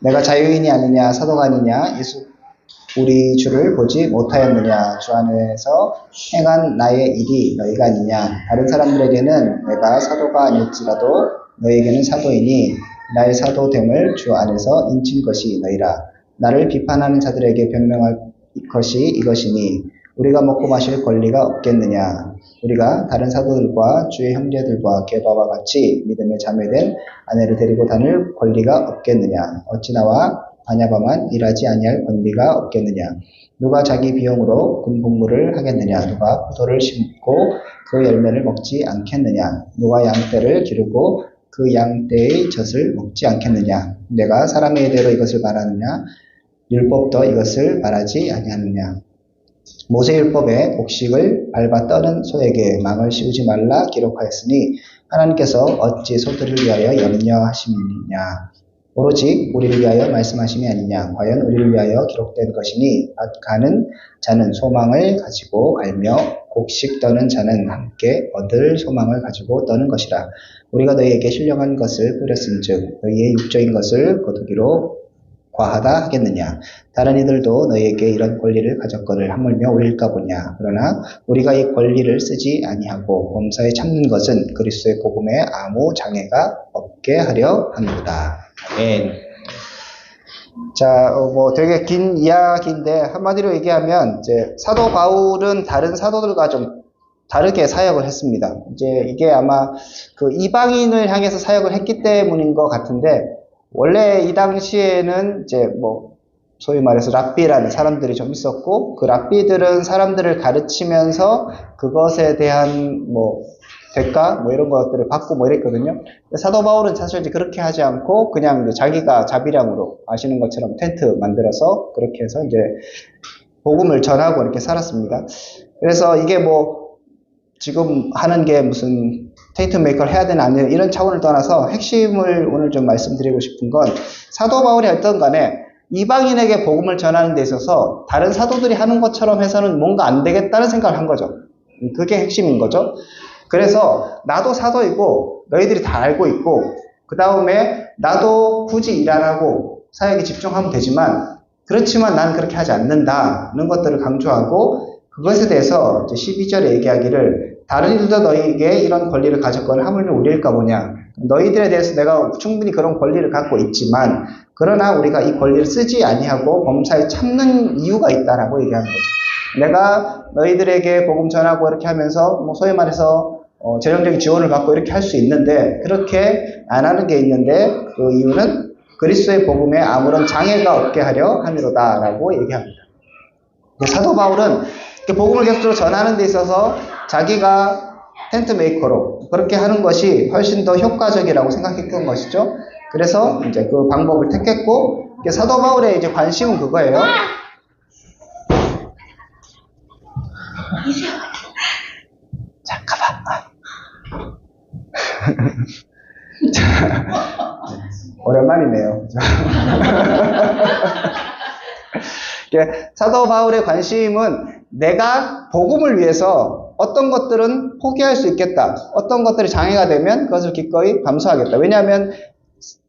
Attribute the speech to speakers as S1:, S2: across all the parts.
S1: 내가 자유인이 아니냐 사도가 아니냐 우리 주를 보지 못하였느냐 주 안에서 행한 나의 일이 너희가 아니냐 다른 사람들에게는 내가 사도가 아닐지라도 너희에게는 사도이니 나의 사도됨을 주 안에서 인친 것이 너희라. 나를 비판하는 자들에게 변명할 것이 이것이니 우리가 먹고 마실 권리가 없겠느냐. 우리가 다른 사도들과 주의 형제들과 게바와 같이 믿음에 자매된 아내를 데리고 다닐 권리가 없겠느냐. 어찌 나와 바냐바만 일하지 아니할 권리가 없겠느냐. 누가 자기 비용으로 군복무를 하겠느냐. 누가 포도를 심고 그 열매를 먹지 않겠느냐. 누가 양떼를 기르고 그 양떼의 젖을 먹지 않겠느냐. 내가 사람의 의대로 이것을 말하느냐. 율법도 이것을 말하지 아니하느냐. 모세율법에 곡식을 밟아 떠는 소에게 망을 씌우지 말라 기록하였으니 하나님께서 어찌 소들을 위하여 염려하심이냐. 오로지 우리를 위하여 말씀하심이 아니냐. 과연 우리를 위하여 기록된 것이니 가는 자는 소망을 가지고 갈며 곡식 떠는 자는 함께 얻을 소망을 가지고 떠는 것이라. 우리가 너희에게 신령한 것을 뿌렸은즉 너희의 육적인 것을 거두기로 과하다 하겠느냐. 다른 이들도 너희에게 이런 권리를 가졌거늘 하물며 우리일까 보냐. 그러나 우리가 이 권리를 쓰지 아니하고 범사에 참는 것은 그리스도의 복음에 아무 장애가 없게 하려 함이로다. 아멘. 자, 되게 긴 이야기인데 한마디로 얘기하면 이제 사도 바울은 다른 사도들과 좀 다르게 사역을 했습니다. 이제 이게 아마 그 이방인을 향해서 사역을 했기 때문인 것 같은데 원래 이 당시에는 이제 소위 말해서 랍비라는 사람들이 좀 있었고 그 랍비들은 사람들을 가르치면서 그것에 대한 대가 이런 것들을 받고 이랬거든요. 사도 바울은 사실 이제 그렇게 하지 않고 그냥 자기가 자비량으로 아시는 것처럼 텐트 만들어서 그렇게 해서 이제 복음을 전하고 이렇게 살았습니다. 그래서 이게 지금 하는 게 무슨 테이트 메이커를 해야 되나 아니면 이런 차원을 떠나서 핵심을 오늘 좀 말씀드리고 싶은 건 사도 바울이 어떤 간에 이방인에게 복음을 전하는 데 있어서 다른 사도들이 하는 것처럼 해서는 뭔가 안 되겠다는 생각을 한 거죠. 그게 핵심인 거죠. 그래서 나도 사도이고 너희들이 다 알고 있고 그 다음에 나도 굳이 일 안 하고 사역에 집중하면 되지만 그렇지만 난 그렇게 하지 않는다는 것들을 강조하고 그것에 대해서 12절에 얘기하기를 다른 이들도 너희에게 이런 권리를 가졌거나 하물며 우리일까 보냐. 너희들에 대해서 내가 충분히 그런 권리를 갖고 있지만 그러나 우리가 이 권리를 쓰지 아니하고 범사에 참는 이유가 있다라고 얘기하는 거죠. 내가 너희들에게 복음 전하고 이렇게 하면서 소위 말해서 재정적인 지원을 받고 이렇게 할 수 있는데 그렇게 안 하는 게 있는데 그 이유는 그리스도의 복음에 아무런 장애가 없게 하려 함이로다라고 얘기합니다. 사도 바울은 복음을 계속적으로 전하는 데 있어서 자기가 텐트 메이커로 그렇게 하는 것이 훨씬 더 효과적이라고 생각했던 것이죠. 그래서 이제 그 방법을 택했고 사도 바울의 이제 관심은 그거예요. 자, 가봐. 자, 오랜만이네요. 사도 바울의 관심은 내가 복음을 위해서 어떤 것들은 포기할 수 있겠다. 어떤 것들이 장애가 되면 그것을 기꺼이 감수하겠다. 왜냐하면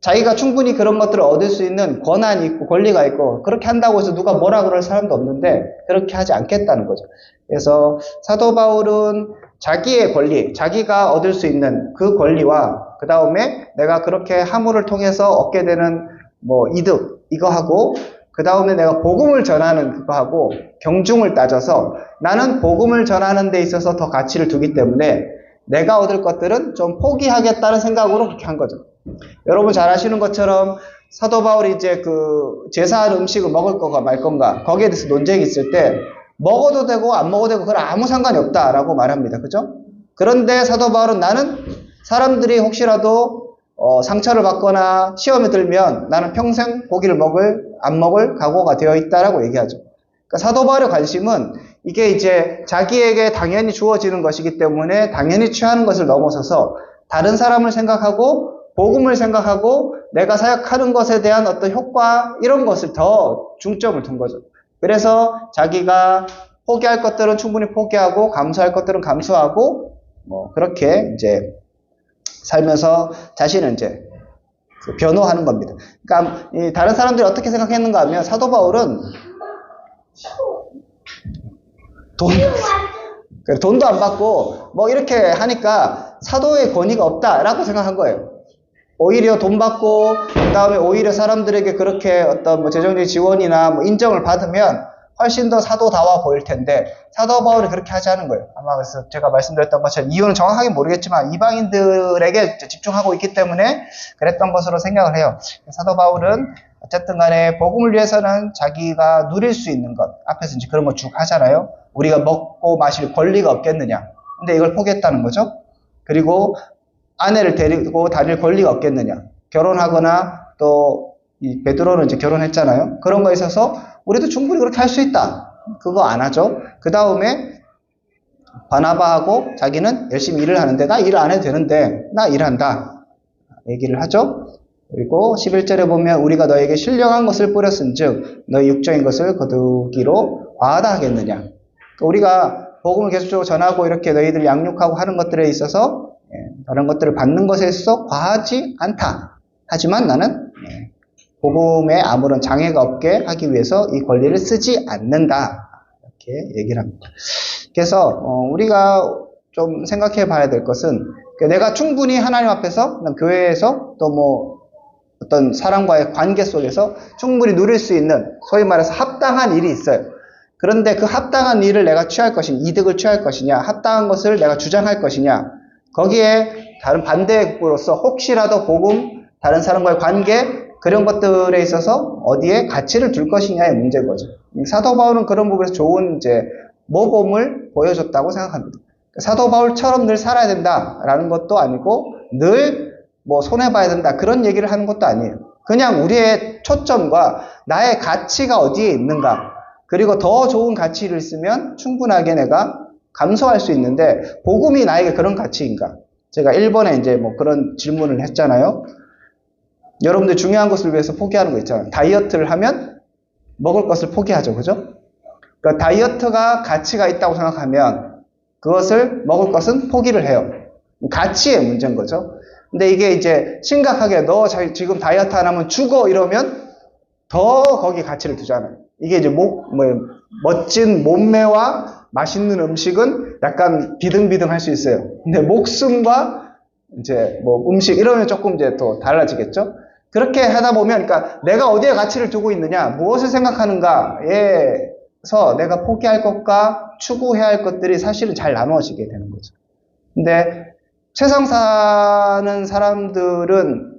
S1: 자기가 충분히 그런 것들을 얻을 수 있는 권한이 있고 권리가 있고 그렇게 한다고 해서 누가 뭐라 그럴 사람도 없는데 그렇게 하지 않겠다는 거죠. 그래서 사도 바울은 자기의 권리, 자기가 얻을 수 있는 그 권리와 그 다음에 내가 그렇게 함을 통해서 얻게 되는 이득 이거하고 그 다음에 내가 복음을 전하는 그거하고 경중을 따져서 나는 복음을 전하는 데 있어서 더 가치를 두기 때문에 내가 얻을 것들은 좀 포기하겠다는 생각으로 그렇게 한 거죠. 여러분 잘 아시는 것처럼 사도 바울이 이제 그 제사할 음식을 먹을 거가 말 건가 거기에 대해서 논쟁이 있을 때 먹어도 되고 안 먹어도 되고 그건 아무 상관이 없다라고 말합니다. 그죠? 그런데 사도 바울은 나는 사람들이 혹시라도 상처를 받거나 시험에 들면 나는 평생 고기를 안 먹을 각오가 되어 있다라고 얘기하죠. 그러니까 사도 바울의 관심은 이게 이제 자기에게 당연히 주어지는 것이기 때문에 당연히 취하는 것을 넘어서서 다른 사람을 생각하고 복음을 생각하고 내가 사역하는 것에 대한 어떤 효과 이런 것을 더 중점을 둔 거죠. 그래서 자기가 포기할 것들은 충분히 포기하고 감수할 것들은 감수하고 그렇게 이제 살면서 자신은 이제 변호하는 겁니다. 그러니까 이 다른 사람들이 어떻게 생각했는가 하면 사도 바울은 돈도 안 받고 뭐 이렇게 하니까 사도의 권위가 없다라고 생각한 거예요. 오히려 돈 받고 그다음에 오히려 사람들에게 그렇게 어떤 뭐 재정적인 지원이나 뭐 인정을 받으면 훨씬 더 사도다워 보일 텐데 사도 바울이 그렇게 하지 않은 거예요. 아마 그래서 제가 말씀드렸던 것처럼 이유는 정확하게 모르겠지만 이방인들에게 집중하고 있기 때문에 그랬던 것으로 생각을 해요. 사도 바울은 어쨌든 간에 복음을 위해서는 자기가 누릴 수 있는 것, 앞에서 이제 그런 거 쭉 하잖아요. 우리가 먹고 마실 권리가 없겠느냐. 근데 이걸 포기했다는 거죠. 그리고 아내를 데리고 다닐 권리가 없겠느냐. 결혼하거나 또 이 베드로는 이제 결혼했잖아요. 그런 거에 있어서 우리도 충분히 그렇게 할 수 있다. 그거 안 하죠. 그 다음에 바나바하고 자기는 열심히 일을 하는데 나 일 안 해도 되는데 나 일한다. 얘기를 하죠. 그리고 11절에 보면 우리가 너에게 신령한 것을 뿌렸은즉 너희 육적인 것을 거두기로 과하다 하겠느냐. 그러니까 우리가 복음을 계속적으로 전하고 이렇게 너희들 양육하고 하는 것들에 있어서 다른 것들을 받는 것에 있어서 과하지 않다. 하지만 나는 복음에 아무런 장애가 없게 하기 위해서 이 권리를 쓰지 않는다. 이렇게 얘기를 합니다. 그래서 우리가 좀 생각해 봐야 될 것은 내가 충분히 하나님 앞에서 교회에서 또 뭐 어떤 사람과의 관계 속에서 충분히 누릴 수 있는 소위 말해서 합당한 일이 있어요. 그런데 그 합당한 일을 내가 취할 것이냐, 이득을 취할 것이냐, 합당한 것을 내가 주장할 것이냐, 거기에 다른 반대로서 혹시라도 복음, 다른 사람과의 관계, 그런 것들에 있어서 어디에 가치를 둘 것이냐의 문제인 거죠. 사도 바울은 그런 부분에서 좋은 이제 모범을 보여줬다고 생각합니다. 사도 바울처럼 늘 살아야 된다라는 것도 아니고 늘 뭐 손해봐야 된다 그런 얘기를 하는 것도 아니에요. 그냥 우리의 초점과 나의 가치가 어디에 있는가, 그리고 더 좋은 가치를 있으면 충분하게 내가 감소할 수 있는데 복음이 나에게 그런 가치인가? 제가 1번에 이제 뭐 그런 질문을 했잖아요. 여러분들 중요한 것을 위해서 포기하는 거 있잖아요. 다이어트를 하면 먹을 것을 포기하죠. 그죠? 그러니까 다이어트가 가치가 있다고 생각하면 그것을 먹을 것은 포기를 해요. 가치의 문제인 거죠. 근데 이게 이제 심각하게 너 지금 다이어트 안 하면 죽어 이러면 더 거기 가치를 두잖아요. 이게 이제 멋진 몸매와 맛있는 음식은 약간 비등비등할 수 있어요. 근데 목숨과 이제 뭐 음식 이러면 조금 이제 또 달라지겠죠. 그렇게 하다 보면, 그러니까 내가 어디에 가치를 두고 있느냐, 무엇을 생각하는가에서 내가 포기할 것과 추구해야 할 것들이 사실은 잘 나누어지게 되는 거죠. 근데 세상 사는 사람들은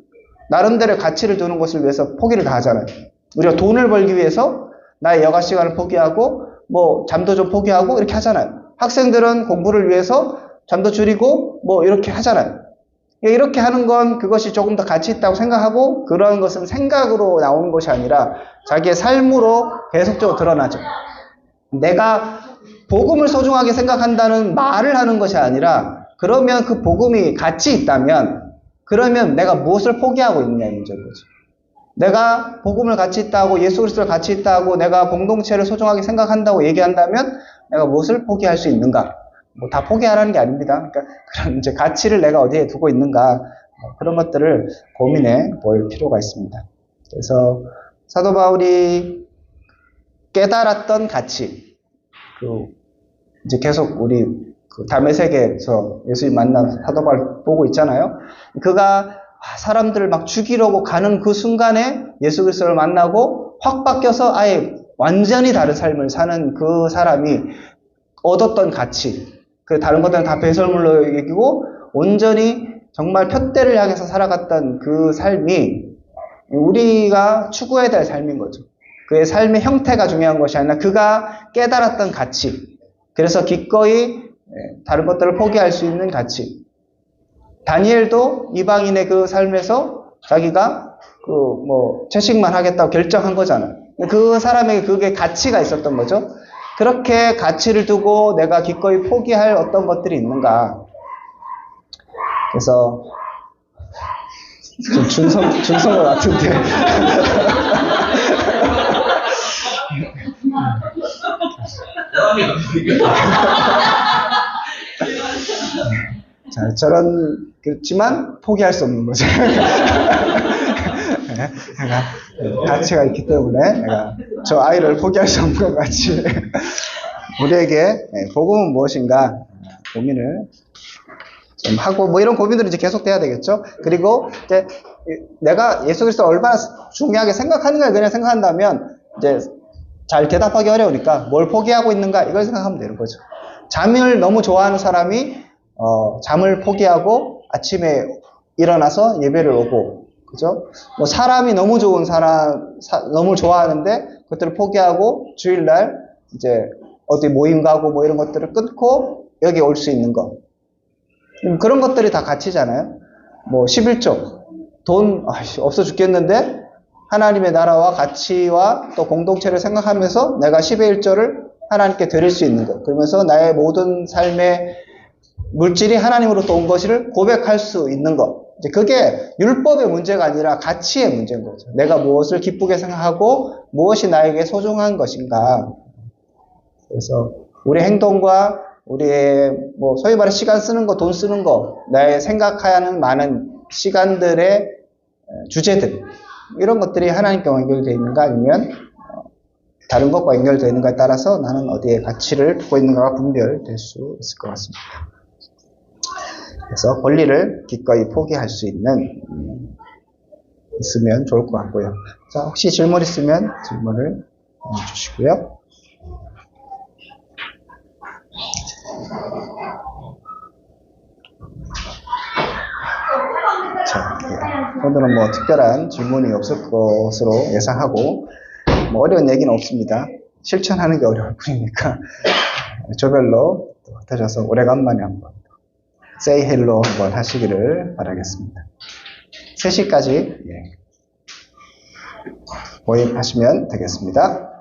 S1: 나름대로 가치를 두는 것을 위해서 포기를 다 하잖아요. 우리가 돈을 벌기 위해서 나의 여가 시간을 포기하고 뭐 잠도 좀 포기하고 이렇게 하잖아요. 학생들은 공부를 위해서 잠도 줄이고 뭐 이렇게 하잖아요. 이렇게 하는 건 그것이 조금 더 가치 있다고 생각하고 그런 것은 생각으로 나오는 것이 아니라 자기의 삶으로 계속적으로 드러나죠. 내가 복음을 소중하게 생각한다는 말을 하는 것이 아니라 그러면 그 복음이 가치 있다면 그러면 내가 무엇을 포기하고 있느냐의 문제인 거죠. 내가 복음을 가치 있다고 예수 그리스도를 가치 있다고 내가 공동체를 소중하게 생각한다고 얘기한다면 내가 무엇을 포기할 수 있는가? 뭐 다 포기하라는 게 아닙니다. 그러니까 그런 이제 가치를 내가 어디에 두고 있는가 그런 것들을 고민해 볼 필요가 있습니다. 그래서 사도 바울이 깨달았던 가치, 이제 계속 우리 담에색에서 예수님 만나 사도 바울 보고 있잖아요. 그가 사람들을 막 죽이려고 가는 그 순간에 예수 그리스도를 만나고 확 바뀌어서 아예 완전히 다른 삶을 사는 그 사람이 얻었던 가치, 그 다른 것들은 다 배설물로 여기고 온전히 정말 푯대를 향해서 살아갔던 그 삶이 우리가 추구해야 될 삶인 거죠. 그의 삶의 형태가 중요한 것이 아니라 그가 깨달았던 가치, 그래서 기꺼이 다른 것들을 포기할 수 있는 가치. 다니엘도 이방인의 그 삶에서 자기가 채식만 하겠다고 결정한 거잖아요. 그 사람에게 그게 가치가 있었던 거죠. 그렇게 가치를 두고 내가 기꺼이 포기할 어떤 것들이 있는가. 그래서 좀 준성 것 같은데. 자, 그렇지만 포기할 수 없는 거죠. 내가 가치가 있기 때문에 내가 저 아이를 포기할 수 없는 것 같이 우리에게 복음은 무엇인가 고민을 좀 하고 뭐 이런 고민들이 이제 계속돼야 되겠죠. 그리고 이제 내가 예수 그리스도를 얼마나 중요하게 생각하는가 그냥 생각한다면 이제 잘 대답하기 어려우니까 뭘 포기하고 있는가 이걸 생각하면 되는 거죠. 잠을 너무 좋아하는 사람이 잠을 포기하고 아침에 일어나서 예배를 오고, 그죠? 뭐 사람이 너무 좋은 사람 너무 좋아하는데 그것들을 포기하고 주일날 이제 어디 모임 가고 뭐 이런 것들을 끊고 여기 올 수 있는 거. 그런 것들이 다 가치잖아요. 뭐 11조 돈 없어 죽겠는데 하나님의 나라와 가치와 또 공동체를 생각하면서 내가 10의 1조를 하나님께 드릴 수 있는 것. 그러면서 나의 모든 삶의 물질이 하나님으로부터 온 것을 고백할 수 있는 것. 이제 그게 율법의 문제가 아니라 가치의 문제인 거죠. 내가 무엇을 기쁘게 생각하고 무엇이 나에게 소중한 것인가. 그래서 우리 행동과 우리의 뭐 소위 말해 시간 쓰는 거, 돈 쓰는 거, 나의 생각해야 하는 많은 시간들의 주제들 이런 것들이 하나님께 연결되어 있는가 아니면 다른 것과 연결되어 있는가에 따라서 나는 어디에 가치를 두고 있는가가 분별될 수 있을 것 같습니다. 그래서 권리를 기꺼이 포기할 수 있으면 좋을 것 같고요. 자, 혹시 질문 있으면 질문을 주시고요. 자, 오늘은 뭐 특별한 질문이 없을 것으로 예상하고 뭐 어려운 얘기는 없습니다. 실천하는 게 어려울 뿐이니까 조별로 흩어져서 오래간만에 한번 say hello 한번 하시기를 바라겠습니다. 3시까지 모임하시면 되겠습니다.